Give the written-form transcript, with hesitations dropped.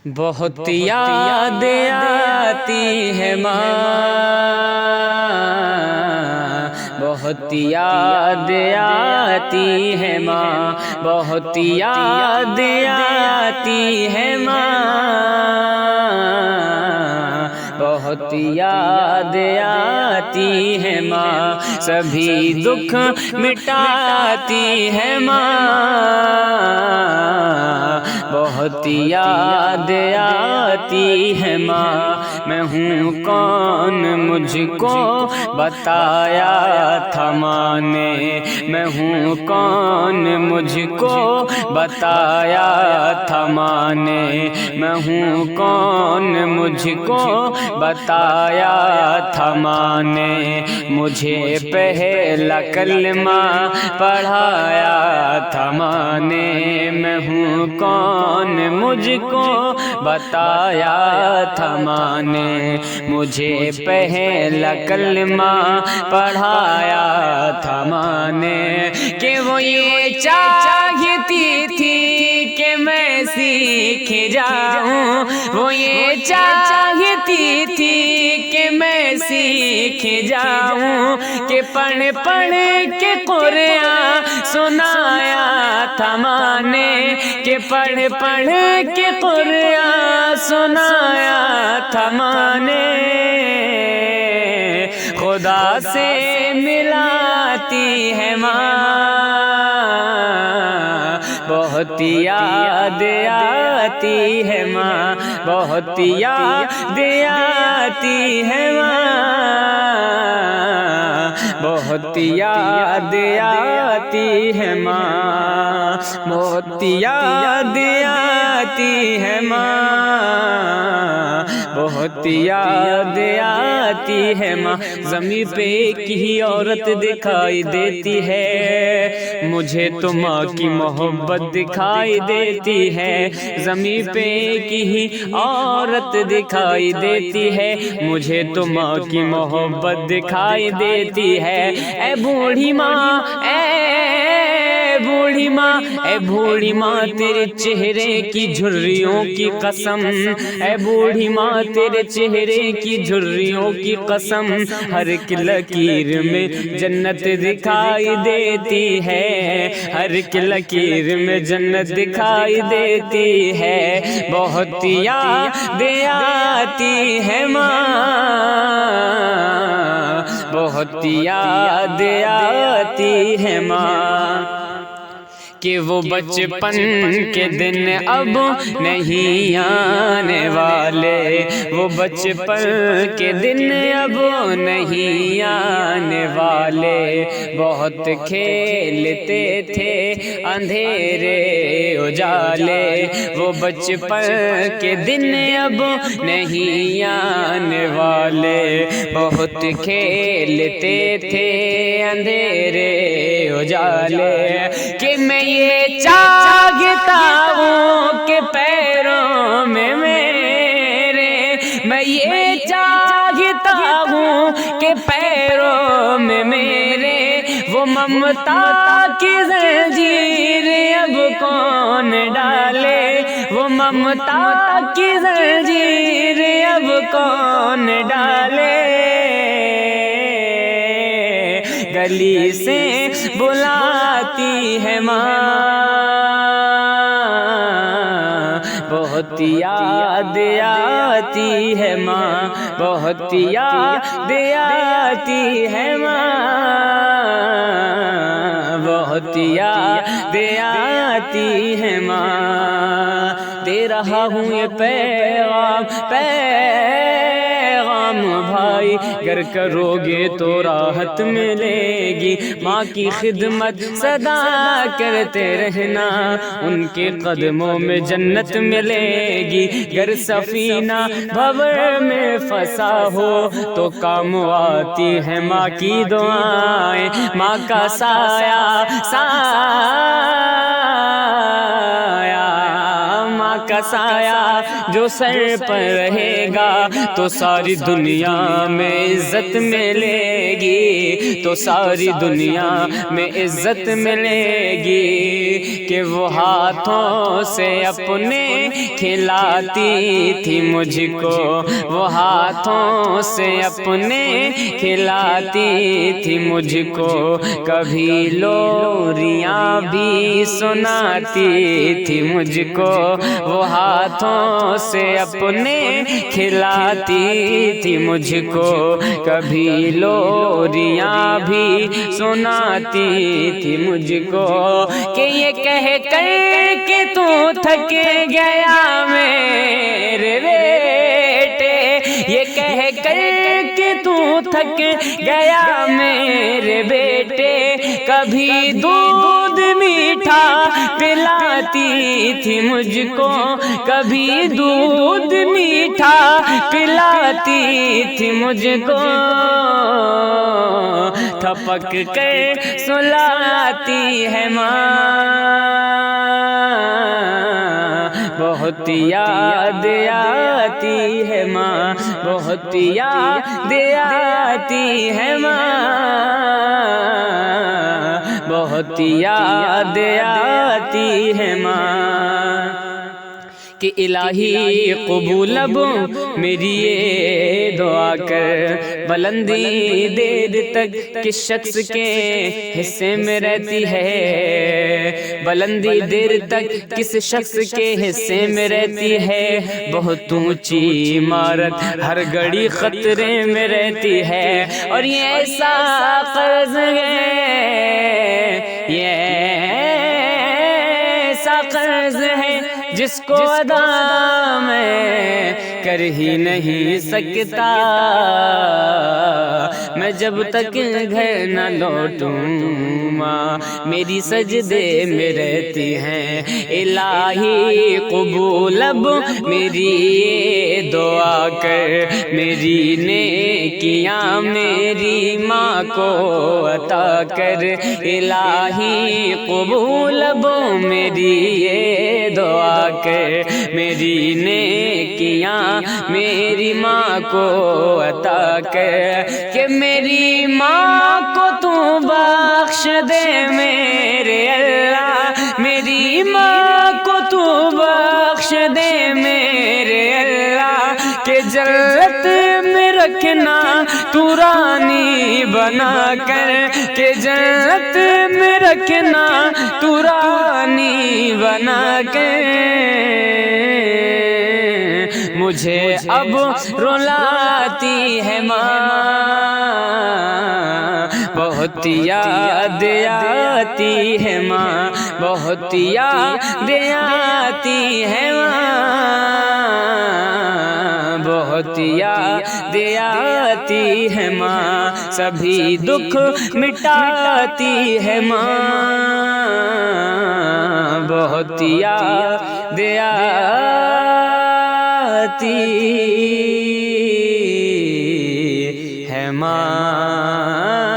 بہت یاد آتی ہے ماں، بہت یاد آتی ہے ماں، بہت یاد آتی ہے ماں، بہت یاد آتی ہے ماں، سبھی دکھ مٹاتی ہے ماں، بہت یاد آتی ہے ماں۔ میں ہوں کون مجھ کو بتایا تھا ماں نے، میں ہوں کون مجھ کو بتایا تھا ماں نے، میں ہوں کون مجھ کو بتایا تھا ماں نے، مجھے پہلا کلمہ پڑھایا تھا ماں نے، میں ہوں کون مجھ کو بتایا تھا ماں نے، مجھے پہلا کلمہ پڑھایا تھا ماں نے، کہ وہ یہ چاہتی تھی کہ میں سیکھ جاؤں، وہ یہ چاہتی تھی کہ میں سیکھ جاؤں، کہ پڑھ پڑھ کے قرآن سنایا تھا ماں نے، کہ پڑھ پڑھ کے قرآن سنایا تھا ماں نے، خدا سے ملاتی ہے ماں، بہت یاد آتی ہے ماں، بہت یاد آتی ہے ماں، بہت یاد آتی ہے ماں، بہت یاد آتی ہے ماں، بہت یاد آتی ہے ماں۔ زمین پہ ایک ہی عورت دکھائی دیتی ہے، مجھے تو ماں کی محبت دکھائی دیتی ہے، زمین پہ ایک ہی عورت دکھائی دیتی ہے، مجھے تو ماں کی محبت دکھائی دیتی ہے، اے بوڑھی ماں، اے بوڑھی ماں، اے بوڑھی ماں تیرے چہرے کی جھریوں کی قسم، اے بوڑھی ماں تیرے چہرے کی جھریوں کی قسم، ہر ایک لکیر میں جنت دکھائی دیتی ہے، ہر ایک لکیر میں جنت دکھائی دیتی ہے، بہت یاد آتی ہے ماں، بہت یاد آتی ہے ماں، کہ وہ بچپن کے دن اب نہیں آنے والے، وہ بچپن کے دن اب نہیں آنے والے، بہت کھیلتے تھے اندھیرے اجالے، وہ بچپن کے دن اب نہیں آنے والے، بہت کھیلتے تھے اندھیرے اجالے، کہ میں یہ چاہتا ہوں کہ پیروں میں میرے، میں یہ چاہتا ہوں کہ پیروں میں میرے وہ ممتا کی زنجیر اب کون ڈالے، وہ ممتا کی زنجیر اب کون ڈالے، گلی سے بلاتی ہے ماں، بہت یاد آتی ہے ماں، بہت یاد آتی ہے ماں، بہت یاد آتی ہے ماں، دے رہا ہوں یہ پیغام بھائی، گر کرو گے تو راحت ملے گی، ماں کی خدمت صدا کرتے رہنا، ان کے قدموں میں جنت ملے گی، گر سفینہ بھور میں پھنسا ہو تو کام آتی ہے ماں کی دعائیں، ماں کا سایہ سایہ، ماں کا کا سایہ جو سر پر رہے گا تو ساری دنیا میں عزت ملے گی، تو ساری دنیا میں عزت ملے گی، کہ وہ ہاتھوں سے اپنے کھلاتی تھی مجھ کو، وہ ہاتھوں سے اپنے کھلاتی تھی مجھ کو، کبھی لوریاں بھی سناتی تھی مجھ کو، وہ ہاتھوں سے اپنے کھلاتی تھی مجھ کو، کبھی لوریاں بھی سناتی تھی مجھ کو، کہ یہ کہہ کر کہ تو تھک گیا میرے بیٹے، یہ کہہ کر کہ تو تھک گیا میرے بیٹے، کبھی دودھ میٹھا پلاتی تھی مجھ کو، کبھی دودھ میٹھا پلاتی تھی مجھ کو، تھپک کر سلاتی ہے ماں، بہت یاد آتی ہے ماں، بہت یاد آتی ہے ماں، بہت یاد آتی ہے ماں، کہ الہی قبول اب میری یہ دعا کر، بلندی دیر تک کس شخص کے حصے میں رہتی ہے، بلندی دیر تک کس شخص کے حصے میں رہتی ہے، بہت اونچی عمارت ہر گھڑی خطرے میں رہتی ہے، اور یہ ایسا قرض ہے، یہ ایسا قرض ہے جس کو ادا میں کر ہی نہیں سکتا، میں جب تک گھر نہ لوٹوں ماں میری سجدے میں رہتی ہیں، الہی قبول اب میری یہ دعا کر، میری نیکیاں میری ماں کو عطا کر، الہی قبول اب میری یہ دعا کر، میری نیکیاں میری ماں کو عطا کر، کہ میری ماں کو تو بخش دے میرے اللہ، میری ماں کو تو بخش دے میرے اللہ، کہ جنت میں رکھنا تو رانی بنا کر، کہ جنت میں رکھنا تو رانی بنا کر، مجھے اب رلاتی ہے ماں، بہت یاد آتی ہے ماں، بہت یاد آتی ہے ماں، بہت یاد آتی ہے ماں، سبھی دکھ مٹاتی ہے ماں، بہت یاد آتی ہے ماں۔